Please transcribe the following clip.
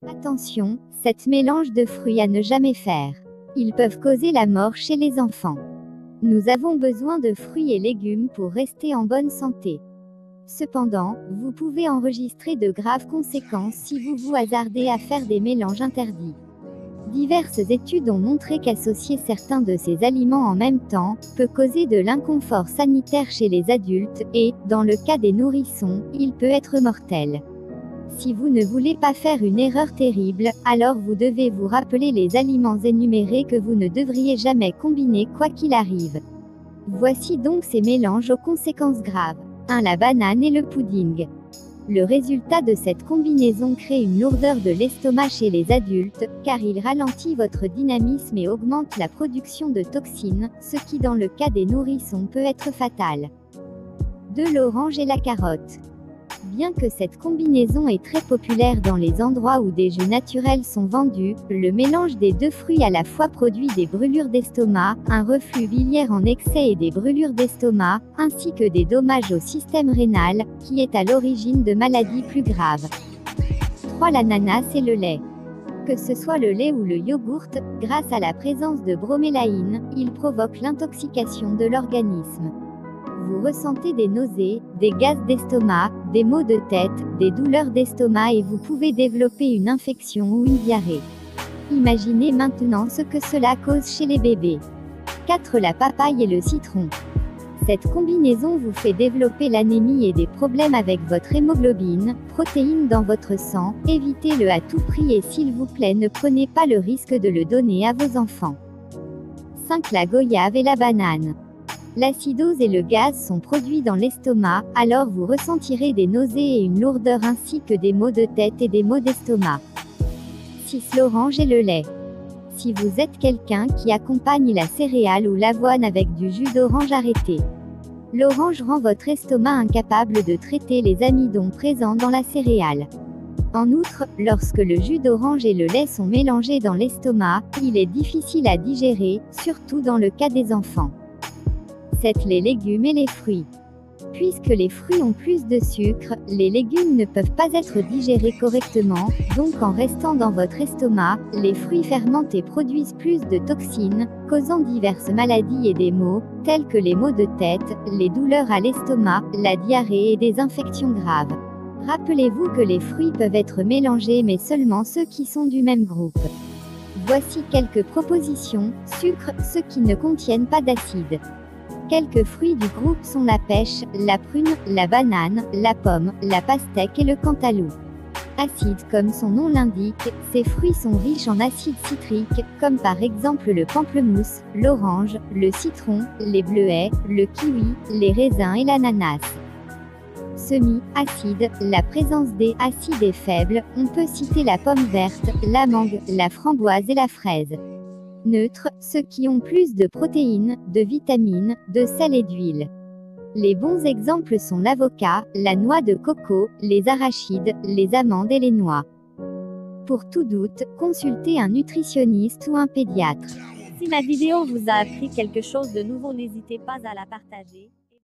Attention, cette mélange de fruits à ne jamais faire. Ils peuvent causer la mort chez les enfants. Nous avons besoin de fruits et légumes pour rester en bonne santé. Cependant, vous pouvez enregistrer de graves conséquences si vous vous hasardez à faire des mélanges interdits. Diverses études ont montré qu'associer certains de ces aliments en même temps peut causer de l'inconfort sanitaire chez les adultes et, dans le cas des nourrissons, il peut être mortel. Si vous ne voulez pas faire une erreur terrible, alors vous devez vous rappeler les aliments énumérés que vous ne devriez jamais combiner quoi qu'il arrive. Voici donc ces mélanges aux conséquences graves. 1. La banane et le pudding. Le résultat de cette combinaison crée une lourdeur de l'estomac chez les adultes, car il ralentit votre dynamisme et augmente la production de toxines, ce qui dans le cas des nourrissons peut être fatal. 2. L'orange et la carotte. Bien que cette combinaison est très populaire dans les endroits où des jus naturels sont vendus, le mélange des deux fruits à la fois produit des brûlures d'estomac, un reflux biliaire en excès et des brûlures d'estomac, ainsi que des dommages au système rénal, qui est à l'origine de maladies plus graves. 3. L'ananas et le lait. Que ce soit le lait ou le yogourt, grâce à la présence de bromélaïne, il provoque l'intoxication de l'organisme. Vous ressentez des nausées, des gaz d'estomac, des maux de tête, des douleurs d'estomac et vous pouvez développer une infection ou une diarrhée. Imaginez maintenant ce que cela cause chez les bébés. 4. La papaye et le citron. Cette combinaison vous fait développer l'anémie et des problèmes avec votre hémoglobine, protéines dans votre sang, évitez-le à tout prix et s'il vous plaît ne prenez pas le risque de le donner à vos enfants. 5. La goyave et la banane. L'acidose et le gaz sont produits dans l'estomac, alors vous ressentirez des nausées et une lourdeur ainsi que des maux de tête et des maux d'estomac. 6. L'orange et le lait. Si vous êtes quelqu'un qui accompagne la céréale ou l'avoine avec du jus d'orange, arrêtez. L'orange rend votre estomac incapable de traiter les amidons présents dans la céréale. En outre, lorsque le jus d'orange et le lait sont mélangés dans l'estomac, il est difficile à digérer, surtout dans le cas des enfants. 7. Les légumes et les fruits. Puisque les fruits ont plus de sucre, les légumes ne peuvent pas être digérés correctement, donc en restant dans votre estomac, les fruits fermentés produisent plus de toxines, causant diverses maladies et des maux, tels que les maux de tête, les douleurs à l'estomac, la diarrhée et des infections graves. Rappelez-vous que les fruits peuvent être mélangés mais seulement ceux qui sont du même groupe. Voici quelques propositions. Sucre, ceux qui ne contiennent pas d'acide. Quelques fruits du groupe sont la pêche, la prune, la banane, la pomme, la pastèque et le cantaloupe. Acide, comme son nom l'indique, ces fruits sont riches en acide citrique, comme par exemple le pamplemousse, l'orange, le citron, les bleuets, le kiwi, les raisins et l'ananas. Semi-acide, la présence des acides est faible, on peut citer la pomme verte, la mangue, la framboise et la fraise. Neutre, ceux qui ont plus de protéines, de vitamines, de sel et d'huile. Les bons exemples sont l'avocat, la noix de coco, les arachides, les amandes et les noix. Pour tout doute, consultez un nutritionniste ou un pédiatre. Si ma vidéo vous a appris quelque chose de nouveau, n'hésitez pas à la partager.